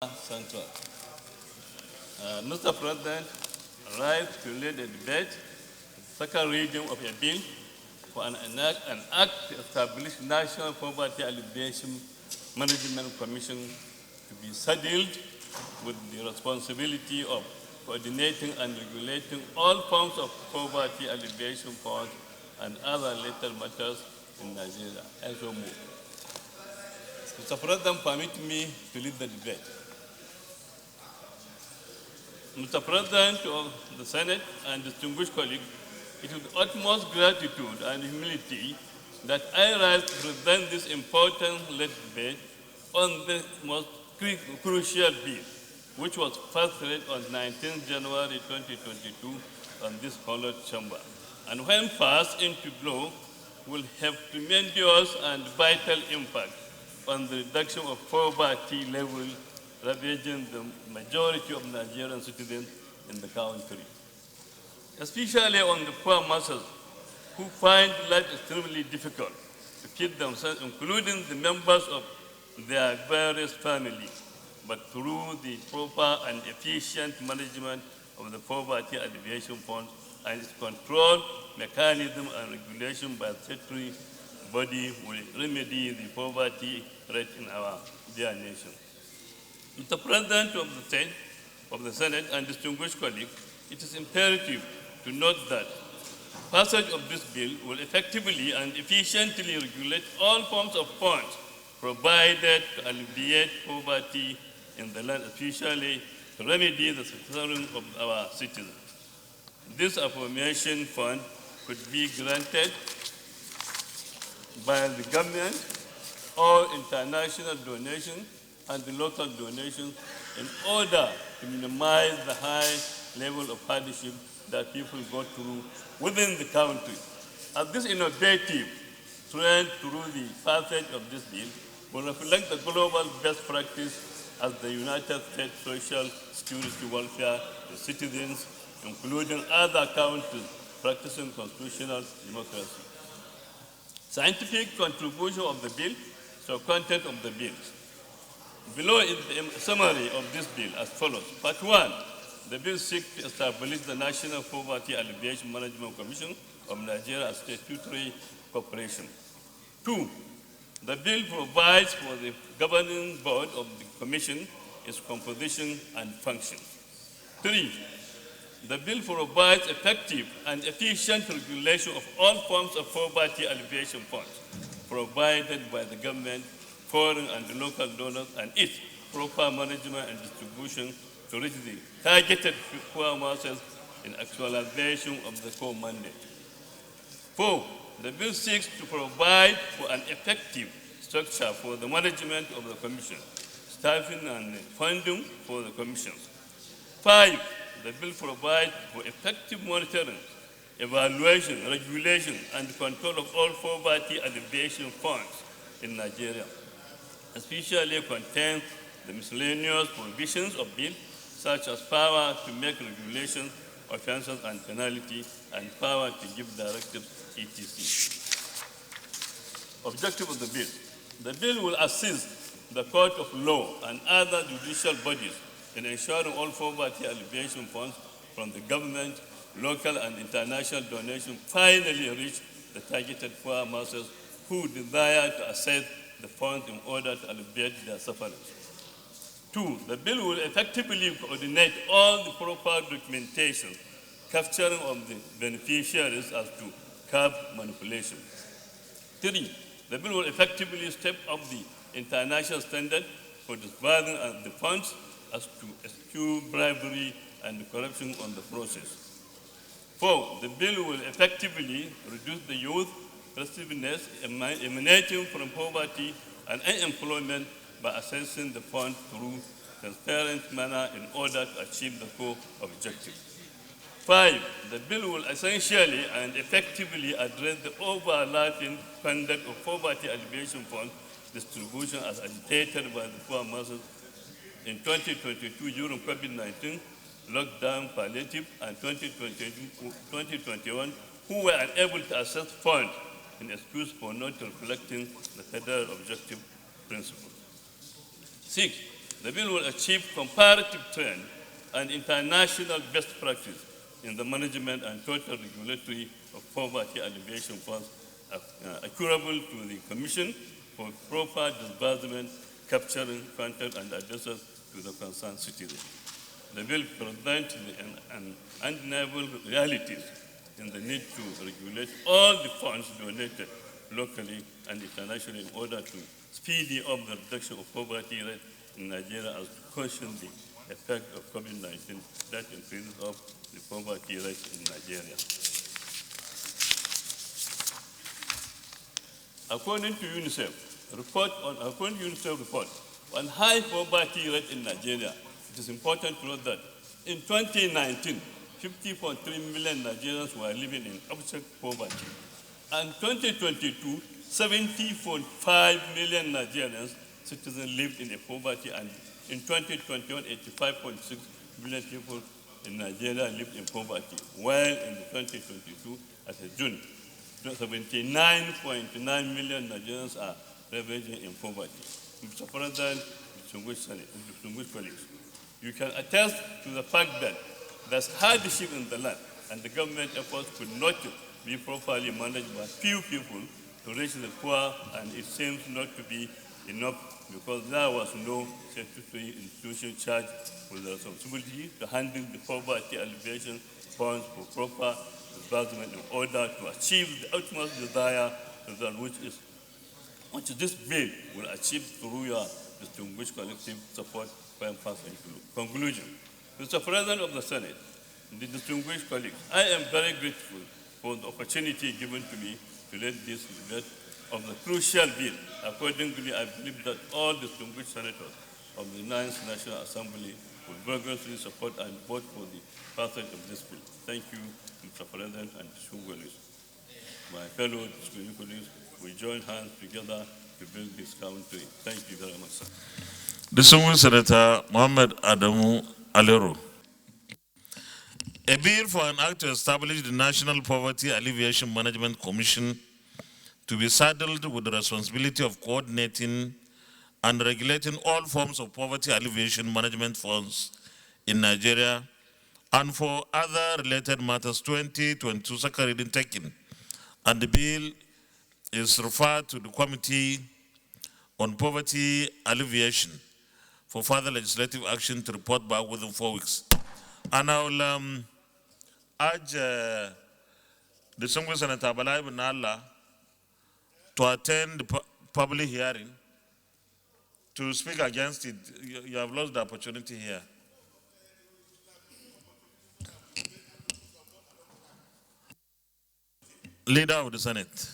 Central. Mr. President, I rise to lead a debate, the second reading of a bill for an act to establish National Poverty Alleviation Management Commission to be saddled with the responsibility of coordinating and regulating all forms of poverty alleviation funds and other related matters in Nigeria. As we move. Mr. President, permit me to lead the debate. Mr. President of the Senate and distinguished colleagues, it is with utmost gratitude and humility that I rise to present this important led debate on the most crucial bill, which was first read on 19 January 2022 on this honored chamber, and when passed into law, will have tremendous and vital impact on the reduction of poverty level ravaging the majority of Nigerian citizens in the country, especially on the poor masses who find life extremely difficult to feed themselves, including the members of their various families, but through the proper and efficient management of the Poverty Alleviation Fund and its control mechanism and regulation by statutory body will remedy the poverty rate in our dear nation. Mr. President of the Senate and distinguished colleagues, it is imperative to note that passage of this bill will effectively and efficiently regulate all forms of funds provided to alleviate poverty in the land, especially to remedy the suffering of our citizens. This affirmation fund could be granted by the government or international donation and the local donations in order to minimize the high level of hardship that people go through within the country. As this innovative trend through the passage of this bill will reflect the global best practice as the United States Social Security Welfare to citizens, including other countries practicing constitutional democracy. Scientific contribution of the bill, so content of the bill. Below is the summary of this bill as follows. Part 1, the bill seeks to establish the National Poverty Alleviation Management Commission of Nigeria as statutory corporation. 2, the bill provides for the governing board of the commission, its composition and function. 3, the bill provides effective and efficient regulation of all forms of poverty alleviation funds provided by the government, foreign and local donors, and its proper management and distribution to reach the targeted poor masses in actualization of the core mandate. 4, the bill seeks to provide for an effective structure for the management of the commission, staffing and funding for the commissions. 5, the bill provides for effective monitoring, evaluation, regulation, and control of all poverty alleviation funds in Nigeria, especially contains the miscellaneous provisions of bill, such as power to make regulations, offenses, and penalty, and power to give directives, etc. Objective of the bill. The bill will assist the court of law and other judicial bodies in ensuring all poverty alleviation funds from the government, local, and international donations finally reach the targeted poor masses who desire to access the funds in order to alleviate their suffering. 2, the bill will effectively coordinate all the proper documentation capturing of the beneficiaries as to curb manipulation. 3, the bill will effectively step up the international standard for disbursing the funds as to eschew bribery and corruption on the process. 4, the bill will effectively reduce the youth restiveness emanating from poverty and unemployment by assessing the fund through transparent manner in order to achieve the core objective. 5, the bill will essentially and effectively address the overlapping conduct of poverty alleviation fund distribution as agitated by the poor masses in 2022 during COVID-19, lockdown palliative, and 2021, who were unable to access funds in excuse for not reflecting the federal objective principle. 6, The bill will achieve comparative trend and international best practice in the management and total regulatory of poverty alleviation funds accruable to the Commission for proper disbursement, capturing content and addresses to the concerned citizens. The bill presents an undeniable realities in the need to regulate all the funds donated locally and internationally in order to speed up the reduction of poverty rate in Nigeria as to cushion the effect of COVID-19 that increases of the poverty rate in Nigeria. According to UNICEF report on high poverty rate in Nigeria, it is important to note that in 2019, 50.3 million Nigerians were living in abject poverty. And 2022, 70.5 million Nigerians citizens lived in a poverty, and in 2021, 85.6 million people in Nigeria lived in poverty, while in 2022, as of June, 79.9 million Nigerians are living in poverty. Mr. President, distinguished colleagues, you can attest to the fact that there's hardship in the land, and the government efforts could not be properly managed by few people to reach the poor, and it seems not to be enough because there was no statutory institution charged with the responsibility to handle the poverty alleviation funds for proper disbursement in order to achieve the utmost desire result, which this bill will achieve through your distinguished collective support when passed into conclusion. Mr. President of the Senate, the distinguished colleagues, I am very grateful for the opportunity given to me to lead this debate of the crucial bill. Accordingly, I believe that all distinguished senators of the 9th National Assembly will vigorously support and vote for the passage of this bill. Thank you, Mr. President and distinguished my fellow distinguished colleagues. We join hands together to build this country. Thank you very much, sir. Distinguished Senator Mohammed Adamu Alero. A bill for an act to establish the National Poverty Alleviation Management Commission to be saddled with the responsibility of coordinating and regulating all forms of poverty alleviation management funds in Nigeria and for other related matters 2022 second reading taken. And the bill is referred to the Committee on Poverty Alleviation for further legislative action to report back within 4 weeks. And I will urge the distinguished Senator Balai bin Allah to attend the public hearing to speak against it. You have lost the opportunity here. Leader of the Senate.